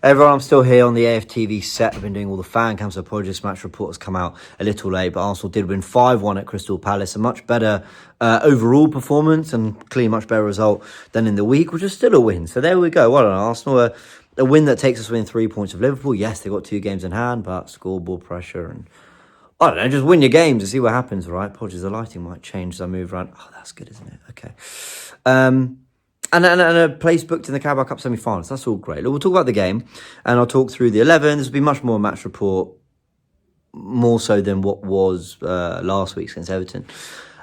Everyone, I'm still here on the AFTV set. I've been doing all the fan cams, so apologies, match report has come out a little late, but Arsenal did win 5-1 at Crystal Palace. A much better overall performance and clearly much better result than in the week, which is still a win. So there we go. Well done, Arsenal. A win that takes us within 3 points of Liverpool. Yes, they got 2 games in hand, but scoreboard pressure and I don't know, just win your games and see what happens, right? Apologies, the lighting might change as I move around. Oh, that's good, isn't it? Okay. And a place booked in the Carabao Cup semi-finals. That's all great. Look, we'll talk about the game, and I'll talk through the 11. This will be much more a match report, more so than what was last week's against Everton.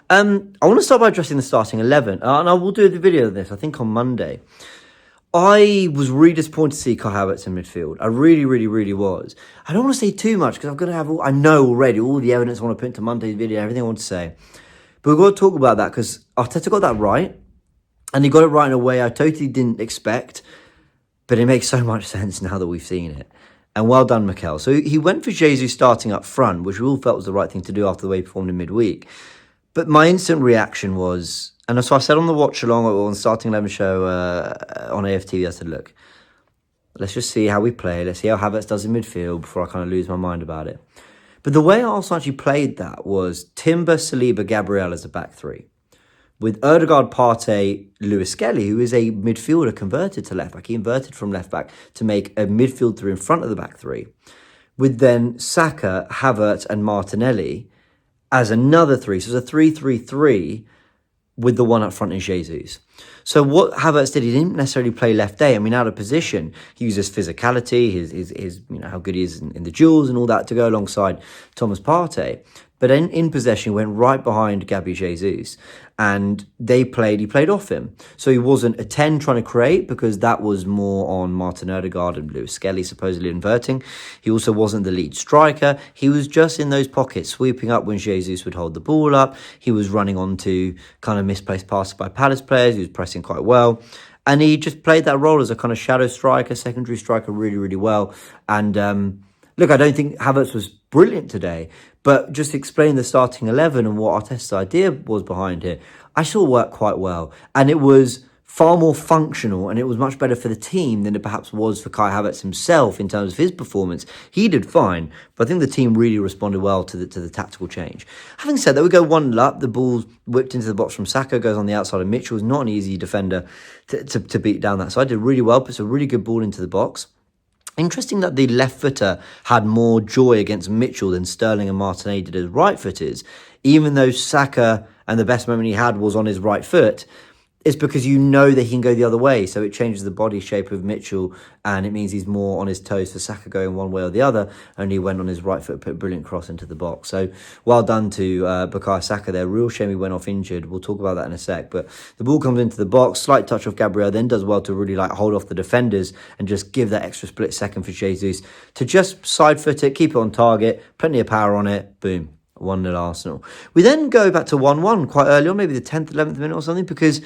I want to start by addressing the starting 11, and I will do the video of this, I think, on Monday. I was really disappointed to see Kai Havertz in midfield. I really, really, really was. I don't want to say too much because I'm going to have I know already all the evidence I want to put into Monday's video, everything I want to say. But we've got to talk about that because Arteta got that right. And he got it right in a way I totally didn't expect. But it makes so much sense now that we've seen it. And well done, Mikel. So he went for Jesus starting up front, which we all felt was the right thing to do after the way he performed in midweek. But my instant reaction was... And so I said on the watch along on Starting 11 show on AFTV, I said, look, let's just see how we play. Let's see how Havertz does in midfield before I kind of lose my mind about it. But the way Arsenal actually played that was Timber, Saliba, Gabriel as a back three. With Ødegaard, Partey, Lewis-Skelly, who is a midfielder converted to left back. He inverted from left back to make a midfield three in front of the back three. With then Saka, Havertz and Martinelli as another three. So it's a 3-3-3 with the one up front in Jesus. So what Havertz did, he didn't necessarily play left A. I mean, out of position, he used his physicality, his how good he is in the duels and all that to go alongside Thomas Partey. But in possession, he went right behind Gabriel Jesus, and he played off him. So he wasn't a 10 trying to create, because that was more on Martin Ødegaard and Lewis-Skelly supposedly inverting. He also wasn't the lead striker. He was just in those pockets, sweeping up when Jesus would hold the ball up. He was running onto kind of misplaced passes by Palace players. He was pressing quite well. And he just played that role as a kind of shadow striker, secondary striker really, really well. And look, I don't think Havertz was brilliant today, but just explain the starting 11 and what Arteta's idea was behind it, I saw work quite well. And it was far more functional, and it was much better for the team than it perhaps was for Kai Havertz himself in terms of his performance. He did fine, but I think the team really responded well to the tactical change. Having said that, we go 1-0 up. The ball's whipped into the box from Saka, goes on the outside of Mitchell. Is not an easy defender to beat down that side. Did really well, puts a really good ball into the box. Interesting that the left footer had more joy against Mitchell than Sterling and Martinelli did as right footers, even though Saka and the best moment he had was on his right foot. It's because you know that he can go the other way, so it changes the body shape of Mitchell, and it means he's more on his toes for Saka going one way or the other. Only he went on his right foot, put a brilliant cross into the box. So well done to Bukayo Saka there. Real shame he went off injured. We'll talk about that in a sec. But the ball comes into the box, slight touch off Gabriel, then does well to really hold off the defenders and just give that extra split second for Jesus to just side foot it, keep it on target, plenty of power on it, boom. 1-0 Arsenal. We then go back to 1-1 quite early on, maybe the 10th, 11th minute or something, because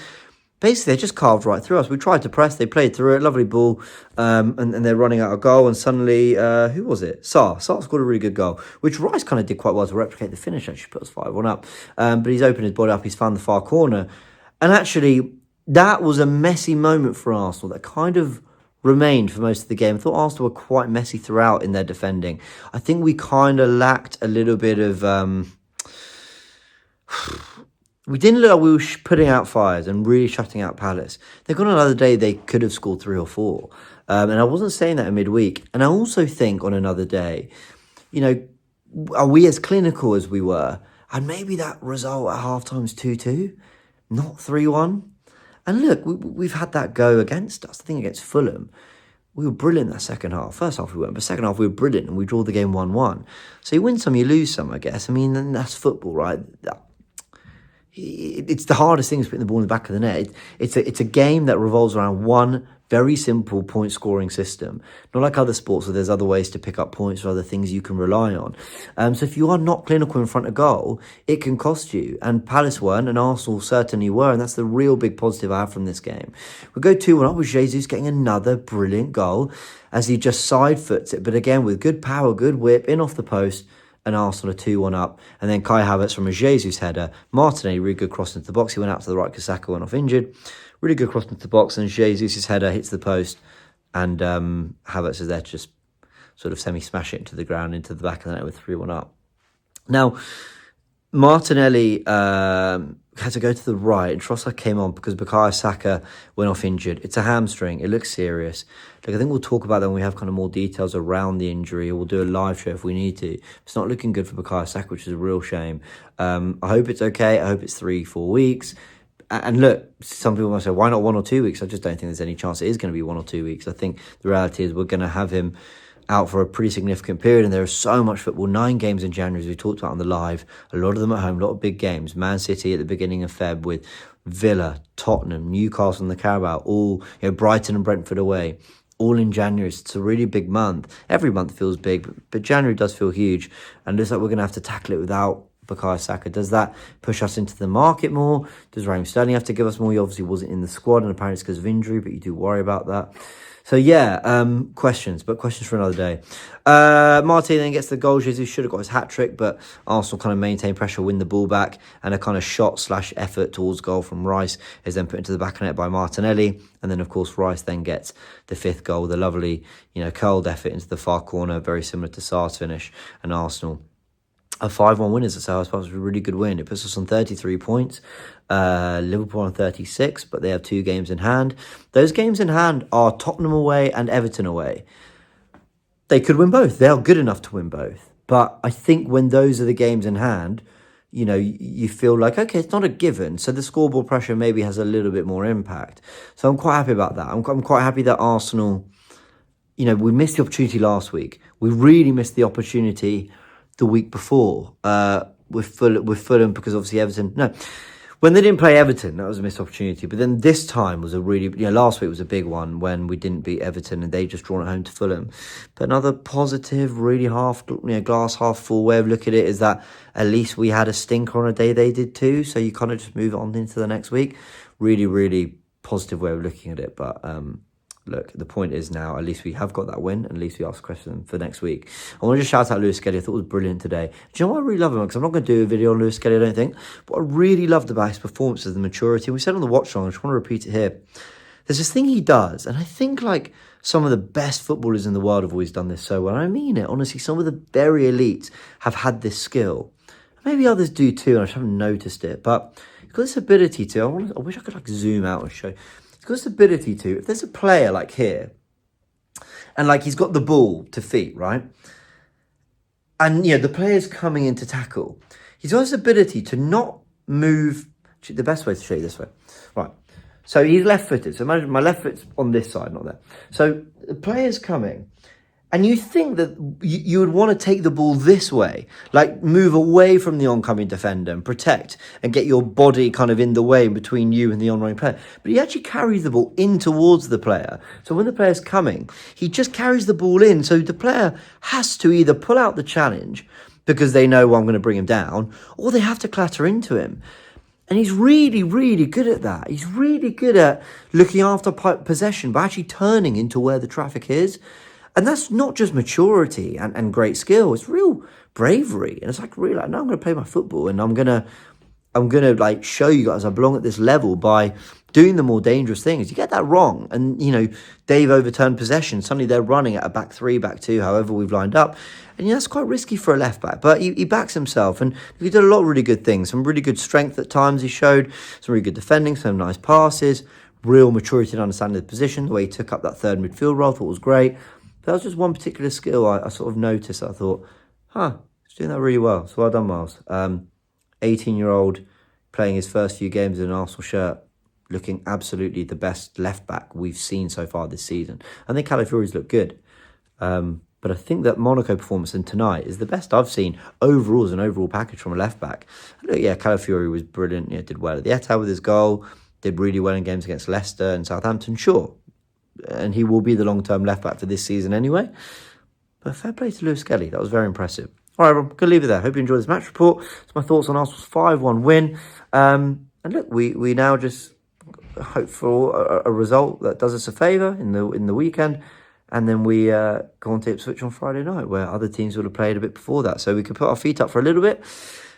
basically they just carved right through us. We tried to press, they played through it, lovely ball, and they're running out of goal, and suddenly, who was it? Saka scored a really good goal, which Rice kind of did quite well to replicate the finish, actually put us 5-1 up. But he's opened his body up, he's found the far corner, and actually that was a messy moment for Arsenal that kind of remained for most of the game. I thought Arsenal were quite messy throughout in their defending. I think we kind of lacked a little bit of... we didn't look like we were putting out fires and really shutting out Palace. They've got another day they could have scored 3 or 4. And I wasn't saying that in midweek. And I also think on another day, are we as clinical as we were? And maybe that result at half-time's 2-2, not 3-1. And look, we've had that go against us. I think against Fulham, we were brilliant that second half. First half we weren't, but second half we were brilliant, and we draw the game 1-1. So you win some, you lose some, I guess. I mean, that's football, right? It's the hardest thing is putting the ball in the back of the net. It's a game that revolves around one very simple point scoring system. Not like other sports where there's other ways to pick up points or other things you can rely on. So if you are not clinical in front of goal, it can cost you. And Palace weren't, and Arsenal certainly were. And that's the real big positive I have from this game. We go 2-1 up with Jesus getting another brilliant goal as he just side foots it. But again, with good power, good whip, in off the post. And Arsenal are 2-1 up. And then Kai Havertz from a Jesus header. Martinelli, really good cross into the box. He went out to the right because Saka went off injured. Really good cross into the box. And Jesus' header hits the post. And Havertz is there to just sort of semi-smash it into the ground, into the back of the net with 3-1 up. Now, Martinelli had to go to the right, and Trossard came on because Bukayo Saka went off injured. It's a hamstring. It looks serious. Like, I think we'll talk about that when we have kind of more details around the injury, or we'll do a live show if we need to. It's not looking good for Bukayo Saka, which is a real shame. I hope it's okay. I hope it's 3-4 weeks. And look, some people might say, why not 1 or 2 weeks? I just don't think there's any chance it is going to be 1 or 2 weeks. I think the reality is we're going to have him out for a pretty significant period, and there is so much football. 9 games in January, as we talked about on the live, a lot of them at home, a lot of big games. Man City at the beginning of Feb with Villa, Tottenham, Newcastle and the Carabao, all, Brighton and Brentford away, all in January. It's a really big month. Every month feels big, but January does feel huge, and it looks like we're going to have to tackle it without Bukayo Saka. Does that push us into the market more? Does Raheem Sterling have to give us more? He obviously wasn't in the squad, and apparently it's because of injury, but you do worry about that. So questions for another day. Martin then gets the goal. Jesus should have got his hat-trick, but Arsenal kind of maintain pressure, win the ball back, and a kind of shot/effort towards goal from Rice is then put into the back of net by Martinelli. And then, of course, Rice then gets the 5th goal, the lovely, curled effort into the far corner, very similar to Sarr's finish, and Arsenal a 5-1 win is a really good win. It puts us on 33 points. Liverpool on 36, but they have 2 games in hand. Those games in hand are Tottenham away and Everton away. They could win both. They are good enough to win both. But I think when those are the games in hand, you feel like, okay, it's not a given. So the scoreboard pressure maybe has a little bit more impact. So I'm quite happy about that. I'm quite happy that Arsenal, we missed the opportunity last week. We really missed the opportunity the week before with Fulham, because obviously Everton... No, when they didn't play Everton, that was a missed opportunity. But then this time was a really... last week was a big one when we didn't beat Everton and they just drawn at home to Fulham. But another positive, really glass half full way of looking at it is that at least we had a stinker on a day they did too. So you kind of just move on into the next week. Really, really positive way of looking at it. But... look, the point is now, at least we have got that win, and at least we asked a question for next week. I want to just shout out Lewis-Skelly. I thought it was brilliant today. Do you know what I really love him? Because I'm not going to do a video on Lewis-Skelly, I don't think. But I really loved about his performances, the maturity. We said on the watch along, I just want to repeat it here. There's this thing he does, and I think like some of the best footballers in the world have always done this so well. And I mean it, honestly, some of the very elites have had this skill. Maybe others do too, and I just haven't noticed it. But he's got this ability to, I wish I could like zoom out and show. He's got this ability to, if there's a player like here, and like he's got the ball to feet, right? And, the player's coming in to tackle. He's got this ability to not move. The best way to show you this way. Right. So he's left-footed. So imagine my left foot's on this side, not there. So the player's coming. And you think that you would want to take the ball this way, like move away from the oncoming defender and protect and get your body kind of in the way between you and the on-running player. But he actually carries the ball in towards the player. So when the player's coming, he just carries the ball in. So the player has to either pull out the challenge because they know, well, I'm going to bring him down, or they have to clatter into him. And he's really, really good at that. He's really good at looking after possession, but actually turning into where the traffic is. And that's not just maturity and great skill. It's real bravery. And it's like, really, like, no, I'm going to play my football, and I'm going to like show you guys I belong at this level by doing the more dangerous things. You get that wrong. And, Dave overturned possession. Suddenly they're running at a back 3, back 2, however we've lined up. And that's quite risky for a left back. But he backs himself. And he did a lot of really good things. Some really good strength at times he showed. Some really good defending. Some nice passes. Real maturity and understanding of the position. The way he took up that third midfield role, I thought was great. That was just one particular skill I sort of noticed. I thought, he's doing that really well. So well done, Miles. 18-year-old playing his first few games in an Arsenal shirt, looking absolutely the best left-back we've seen so far this season. I think Calafiori's looked good. But I think that Monaco performance in tonight is the best I've seen overall as an overall package from a left-back. Look, Calafiori was brilliant. Did well at the Etihad with his goal. Did really well in games against Leicester and Southampton, sure. And he will be the long-term left-back for this season anyway. But fair play to Lewis-Skelly. That was very impressive. All right, everyone, going to leave it there. Hope you enjoyed this match report. It's my thoughts on Arsenal's 5-1 win. And look, we now just hope for a result that does us a favour in the weekend. And then we go on to Ipswich on Friday night, where other teams would have played a bit before that. So we could put our feet up for a little bit,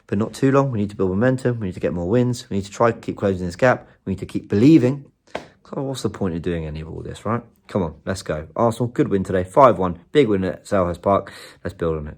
but not too long. We need to build momentum. We need to get more wins. We need to try to keep closing this gap. We need to keep believing. So what's the point of doing any of all this, right? Come on, let's go. Arsenal, good win today, 5-1. Big win at Selhurst Park. Let's build on it.